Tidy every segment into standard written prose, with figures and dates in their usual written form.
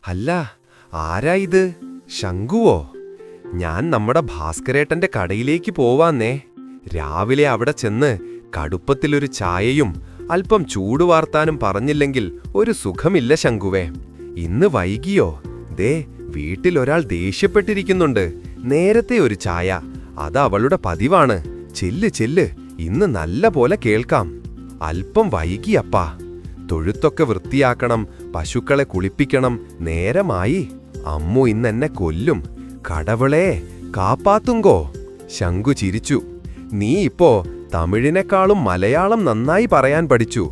അല്ല, ആരാ ഇത്? ശങ്കുവോ? ഞാൻ നമ്മുടെ ഭാസ്കരേട്ടന്റെ കടയിലേക്ക് പോവാന്നേ. രാവിലെ അവിടെ ചെന്ന് കടുപ്പത്തിലൊരു ചായയും അല്പം ചൂടുവാർത്താനും പറഞ്ഞില്ലെങ്കിൽ ഒരു സുഖമില്ല ശങ്കുവേ. ഇന്ന് വൈകിയോ? ദേ, വീട്ടിലൊരാൾ ദേഷ്യപ്പെട്ടിരിക്കുന്നുണ്ട്. നേരത്തെ ഒരു ചായ, അത് അവളുടെ പതിവാണ്. ചെല്ല് ചെല്ല്, ഇന്ന് നല്ല പോലെ കേൾക്കാം. അല്പം വൈകിയപ്പാ. തൊഴുത്തൊക്കെ വൃത്തിയാക്കണം, പശുക്കളെ കുളിപ്പിക്കണം. നേരമായി. അമ്മു ഇന്നെന്നെ കൊല്ലും. കടവളേ, കാപ്പാത്തുങ്കോ? ശങ്കു ചിരിച്ചു. നീ ഇപ്പോ തമിഴിനേക്കാളും മലയാളം നന്നായി പറയാൻ പഠിച്ചു.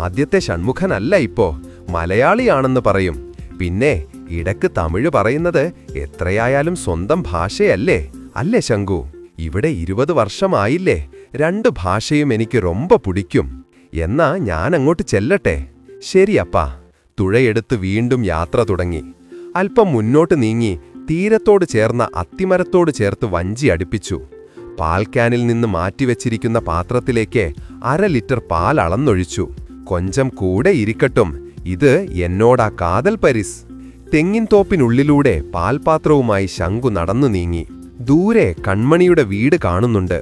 ആദ്യത്തെ ഷൺമുഖനല്ല ഇപ്പോ, മലയാളിയാണെന്ന് പറയും. പിന്നെ ഇടക്ക് തമിഴ് പറയുന്നത് എത്രയായാലും സ്വന്തം ഭാഷയല്ലേ? അല്ലേ ശങ്കു? ഇവിടെ 20 വർഷമായില്ലേ. 2 ഭാഷയും എനിക്ക് ரொம்ப പിടിക്കും. എന്നാ ഞാൻ അങ്ങോട്ട് ചെല്ലട്ടെ. ശരിയപ്പാ. തുഴയെടുത്ത് വീണ്ടും യാത്ര തുടങ്ങി. അല്പം മുന്നോട്ട് നീങ്ങി തീരത്തോട് ചേർന്ന അത്തിമരത്തോട് ചേർത്ത് വഞ്ചി അടുപ്പിച്ചു. പാൽക്കാനിൽ നിന്ന് മാറ്റിവെച്ചിരിക്കുന്ന പാത്രത്തിലേക്ക് 1/2 ലിറ്റർ പാൽ അളന്നൊഴിച്ചു. കൊഞ്ചം കൂടെ ഇരിക്കട്ടും, ഇത് എന്നോടാ കാതൽ പരിസ്. തെങ്ങിൻ തോപ്പിനുള്ളിലൂടെ പാൽപാത്രവുമായി ശങ്കു നടന്നു നീങ്ങി. ദൂരെ കൺമണിയുടെ വീട് കാണുന്നുണ്ട്.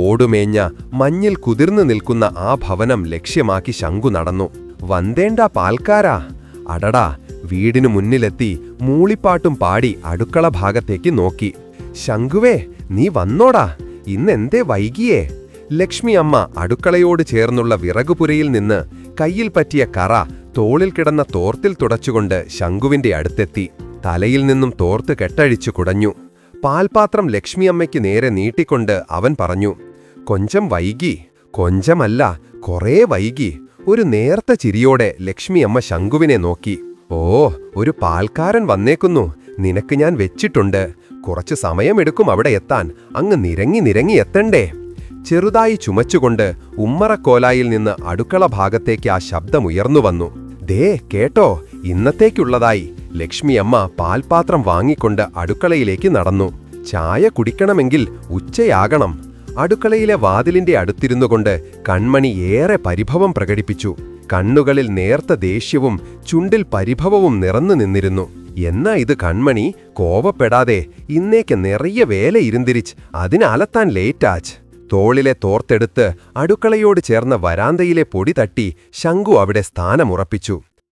ഓടുമേഞ്ഞ മഞ്ഞിൽ കുതിർന്നു നിൽക്കുന്ന ആ ഭവനം ലക്ഷ്യമാക്കി ശങ്കു നടന്നു. വന്തേണ്ട പാൽക്കാരാ? അടടാ. വീടിനു മുന്നിലെത്തി മൂളിപ്പാട്ടും പാടി അടുക്കള ഭാഗത്തേക്ക് നോക്കി. ശങ്കുവേ, നീ വന്നോടാ. ഇന്നെന്തേ വൈകിയേ? ലക്ഷ്മി അമ്മ അടുക്കളയോട് ചേർന്നുള്ള വിറകുപുരയിൽ നിന്ന് കയ്യിൽ പറ്റിയ കറ തോളിൽ കിടന്ന തോർത്തിൽ തുടച്ചുകൊണ്ട് ശങ്കുവിന്റെ അടുത്തെത്തി. തലയിൽ നിന്നും തോർത്ത് കെട്ടഴിച്ചു കുടഞ്ഞു. പാൽപാത്രം ലക്ഷ്മിയമ്മയ്ക്ക് നേരെ നീട്ടിക്കൊണ്ട് അവൻ പറഞ്ഞു, കൊഞ്ചം വൈകി. കൊഞ്ചമല്ല, കുറേ വൈകി. ഒരു നേർത്ത ചിരിയോടെ ലക്ഷ്മിയമ്മ ശങ്കുവിനെ നോക്കി. ഓ, ഒരു പാൽക്കാരൻ വന്നേക്കുന്നു. നിനക്ക് ഞാൻ വെച്ചിട്ടുണ്ട്. കുറച്ചു സമയമെടുക്കും അവിടെ എത്താൻ. അങ്ങ് നിരങ്ങി എത്തണ്ടേ? ചെറുതായി ചുമച്ചുകൊണ്ട് ഉമ്മറക്കോലായിൽ നിന്ന് അടുക്കള ഭാഗത്തേക്ക് ആ ശബ്ദമുയർന്നു വന്നു. ദേ കേട്ടോ, ഇന്നത്തേക്കുള്ളതായി. ലക്ഷ്മിയമ്മ പാൽപാത്രം വാങ്ങിക്കൊണ്ട് അടുക്കളയിലേക്ക് നടന്നു. ചായ കുടിക്കണമെങ്കിൽ ഉച്ചയാകണം. അടുക്കളയിലെ വാതിലിന്റെ അടുത്തിരുന്നുകൊണ്ട് കൺമണി ഏറെ പരിഭവം പ്രകടിപ്പിച്ചു. കണ്ണുകളിൽ നേർത്ത ദേഷ്യവും ചുണ്ടിൽ പരിഭവവും നിറഞ്ഞു നിന്നിരുന്നു. എന്നാ ഇത് കൺമണി, കോപപ്പെടാതെ. ഇന്നേക്ക് നിറയെ വേല ഇരുന്തിരിച്ച് അതിനലത്താൻ ലേറ്റാച്ച്. തോളിലെ തോർത്തെടുത്ത് അടുക്കളയോട് ചേർന്ന വരാന്തയിലെ പൊടി തട്ടി ശങ്കു അവിടെ സ്ഥാനമുറപ്പിച്ചു.